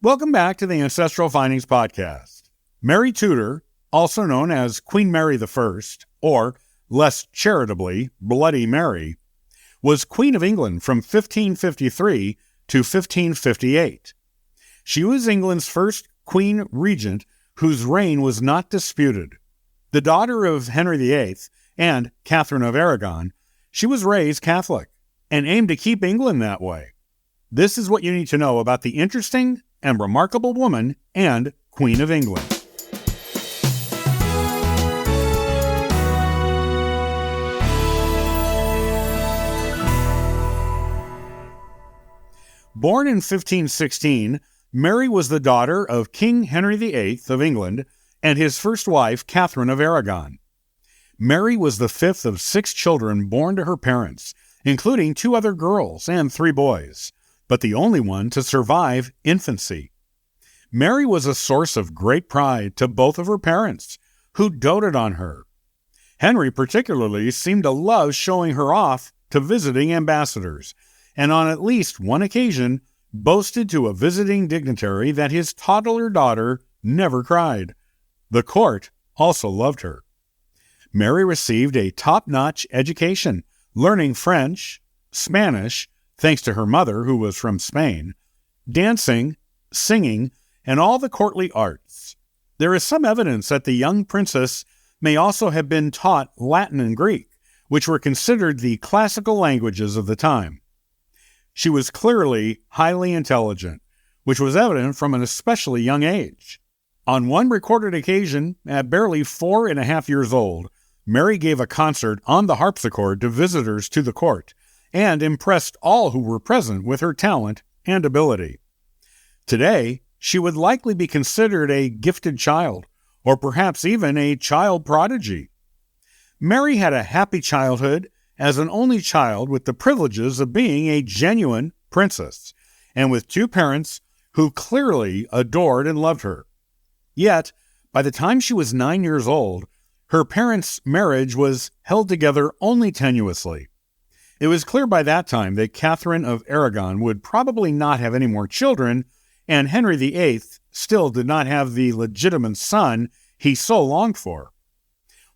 Welcome back to the Ancestral Findings Podcast. Mary Tudor, also known as Queen Mary I, or less charitably, Bloody Mary, was Queen of England from 1553 to 1558. She was England's first Queen Regent whose reign was not disputed. The daughter of Henry VIII and Katherine of Aragon, she was raised Catholic and aimed to keep England that way. This is what you need to know about the interesting and remarkable woman and Queen of England. Born in 1516, Mary was the daughter of King Henry VIII of England and his first wife, Katherine of Aragon. Mary was the fifth of 6 children born to her parents, including 2 other girls and 3 boys, but the only one to survive infancy. Mary was a source of great pride to both of her parents, who doted on her. Henry particularly seemed to love showing her off to visiting ambassadors, and on at least one occasion boasted to a visiting dignitary that his toddler daughter never cried. The court also loved her. Mary received a top-notch education, learning French, Spanish, thanks to her mother, who was from Spain, dancing, singing, and all the courtly arts. There is some evidence that the young princess may also have been taught Latin and Greek, which were considered the classical languages of the time. She was clearly highly intelligent, which was evident from an especially young age. On one recorded occasion, at barely 4.5 years old, Mary gave a concert on the harpsichord to visitors to the court and impressed all who were present with her talent and ability. Today, she would likely be considered a gifted child, or perhaps even a child prodigy. Mary had a happy childhood as an only child with the privileges of being a genuine princess, and with 2 parents who clearly adored and loved her. Yet, by the time she was 9 years old, her parents' marriage was held together only tenuously. It was clear by that time that Katherine of Aragon would probably not have any more children, and Henry VIII still did not have the legitimate son he so longed for.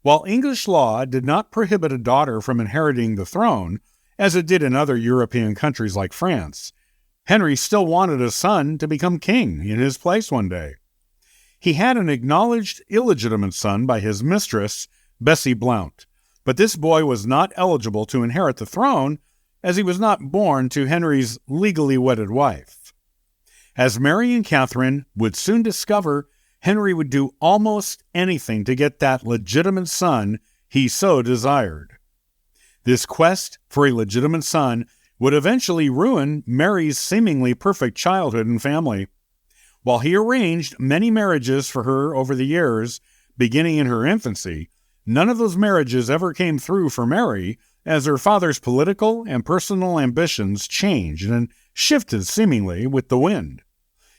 While English law did not prohibit a daughter from inheriting the throne, as it did in other European countries like France, Henry still wanted a son to become king in his place one day. He had an acknowledged illegitimate son by his mistress, Bessie Blount, but this boy was not eligible to inherit the throne as he was not born to Henry's legally wedded wife. As Mary and Katherine would soon discover, Henry would do almost anything to get that legitimate son he so desired. This quest for a legitimate son would eventually ruin Mary's seemingly perfect childhood and family. While he arranged many marriages for her over the years, beginning in her infancy, none of those marriages ever came through for Mary, as her father's political and personal ambitions changed and shifted seemingly with the wind.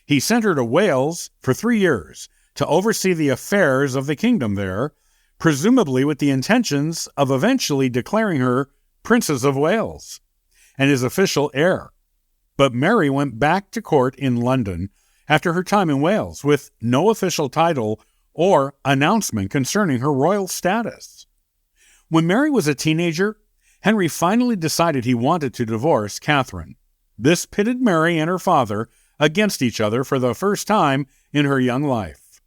He sent her to Wales for 3 years to oversee the affairs of the kingdom there, presumably with the intentions of eventually declaring her Princess of Wales and his official heir. But Mary went back to court in London after her time in Wales with no official title or announcement concerning her royal status. When Mary was a teenager, Henry finally decided he wanted to divorce Katherine. This pitted Mary and her father against each other for the first time in her young life.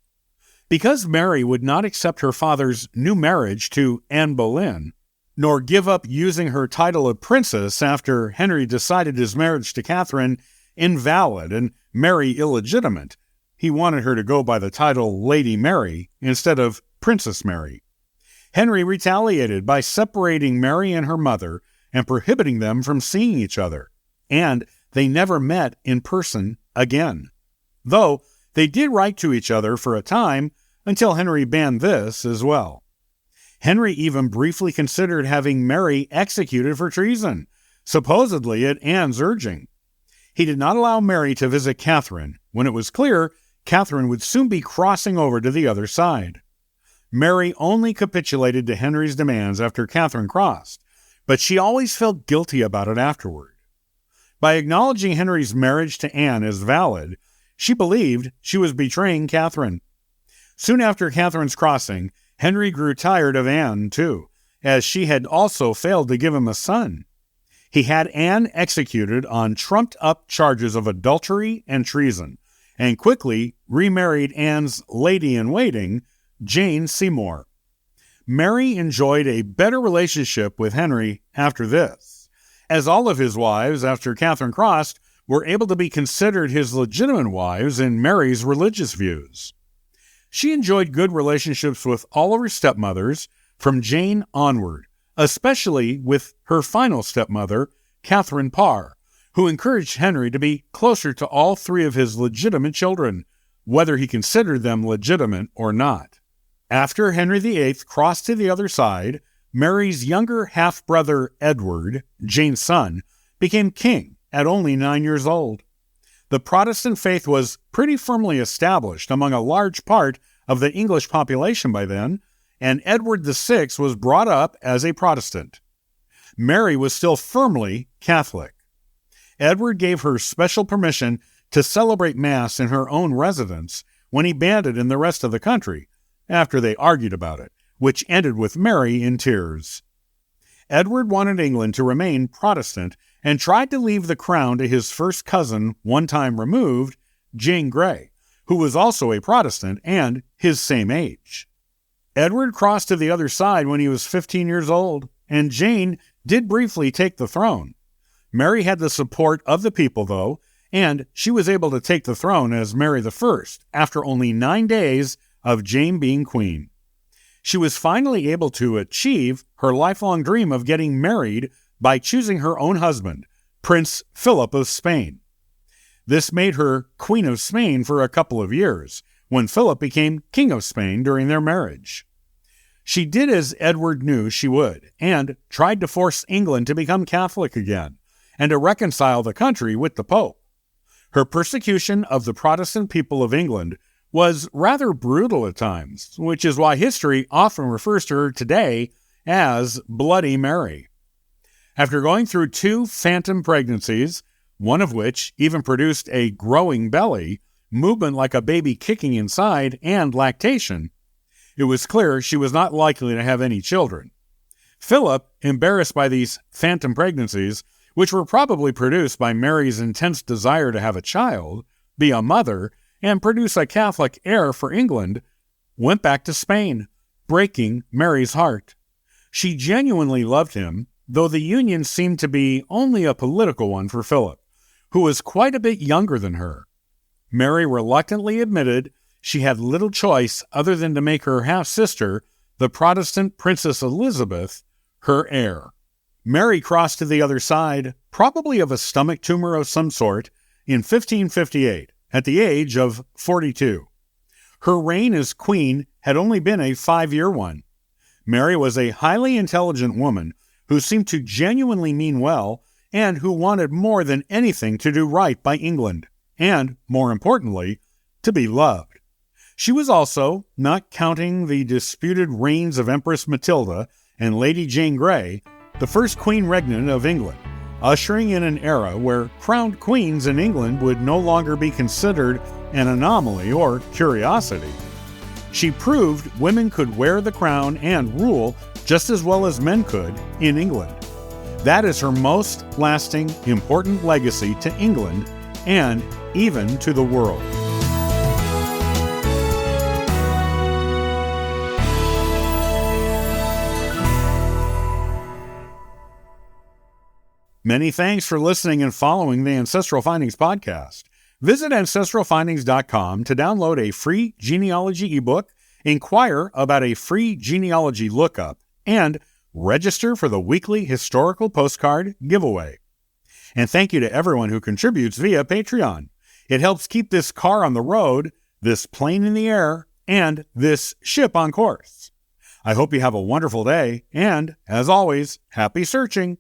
Because Mary would not accept her father's new marriage to Anne Boleyn, nor give up using her title of princess after Henry decided his marriage to Katherine invalid and Mary illegitimate, he wanted her to go by the title Lady Mary instead of Princess Mary. Henry retaliated by separating Mary and her mother and prohibiting them from seeing each other, and they never met in person again. Though they did write to each other for a time until Henry banned this as well. Henry even briefly considered having Mary executed for treason, supposedly at Anne's urging. He did not allow Mary to visit Katherine when it was clear Katherine would soon be crossing over to the other side. Mary only capitulated to Henry's demands after Katherine crossed, but she always felt guilty about it afterward. By acknowledging Henry's marriage to Anne as valid, She believed she was betraying Katherine. Soon after Katherine's crossing, Henry grew tired of Anne, too, as she had also failed to give him a son. He had Anne executed on trumped-up charges of adultery and treason, and quickly remarried Anne's lady-in-waiting, Jane Seymour. Mary enjoyed a better relationship with Henry after this, as all of his wives after Katherine crossed were able to be considered his legitimate wives in Mary's religious views. She enjoyed good relationships with all of her stepmothers from Jane onward, especially with her final stepmother, Catherine Parr, who encouraged Henry to be closer to all three of his legitimate children, whether he considered them legitimate or not. After Henry VIII crossed to the other side, Mary's younger half-brother Edward, Jane's son, became king at only 9 years old. The Protestant faith was pretty firmly established among a large part of the English population by then, and Edward VI was brought up as a Protestant. Mary was still firmly Catholic. Edward gave her special permission to celebrate Mass in her own residence when he banned it in the rest of the country, after they argued about it, which ended with Mary in tears. Edward wanted England to remain Protestant and tried to leave the crown to his first cousin, one time removed, Jane Grey, who was also a Protestant and his same age. Edward crossed to the other side when he was 15 years old, and Jane did briefly take the throne. Mary had the support of the people, though, and she was able to take the throne as Mary I after only 9 days of Jane being queen. She was finally able to achieve her lifelong dream of getting married by choosing her own husband, Prince Philip of Spain. This made her Queen of Spain for a couple of years, when Philip became King of Spain during their marriage. She did as Edward knew she would, and tried to force England to become Catholic again, and to reconcile the country with the Pope. Her persecution of the Protestant people of England was rather brutal at times, which is why history often refers to her today as Bloody Mary. After going through 2 phantom pregnancies, one of which even produced a growing belly, movement like a baby kicking inside, and lactation, it was clear she was not likely to have any children. Philip, embarrassed by these phantom pregnancies, which were probably produced by Mary's intense desire to have a child, be a mother, and produce a Catholic heir for England, went back to Spain, breaking Mary's heart. She genuinely loved him, though the union seemed to be only a political one for Philip, who was quite a bit younger than her. Mary reluctantly admitted she had little choice other than to make her half-sister, the Protestant Princess Elizabeth, her heir. Mary crossed to the other side, probably of a stomach tumor of some sort, in 1558, at the age of 42. Her reign as queen had only been a 5-year one. Mary was a highly intelligent woman who seemed to genuinely mean well and who wanted more than anything to do right by England, and, more importantly, to be loved. She was also, not counting the disputed reigns of Empress Matilda and Lady Jane Grey, the first Queen Regnant of England, ushering in an era where crowned queens in England would no longer be considered an anomaly or curiosity. She proved women could wear the crown and rule just as well as men could in England. That is her most lasting, important legacy to England and even to the world. Many thanks for listening and following the Ancestral Findings podcast. Visit ancestralfindings.com to download a free genealogy ebook, inquire about a free genealogy lookup, and register for the weekly historical postcard giveaway. And thank you to everyone who contributes via Patreon. It helps keep this car on the road, this plane in the air, and this ship on course. I hope you have a wonderful day, and, as always, happy searching!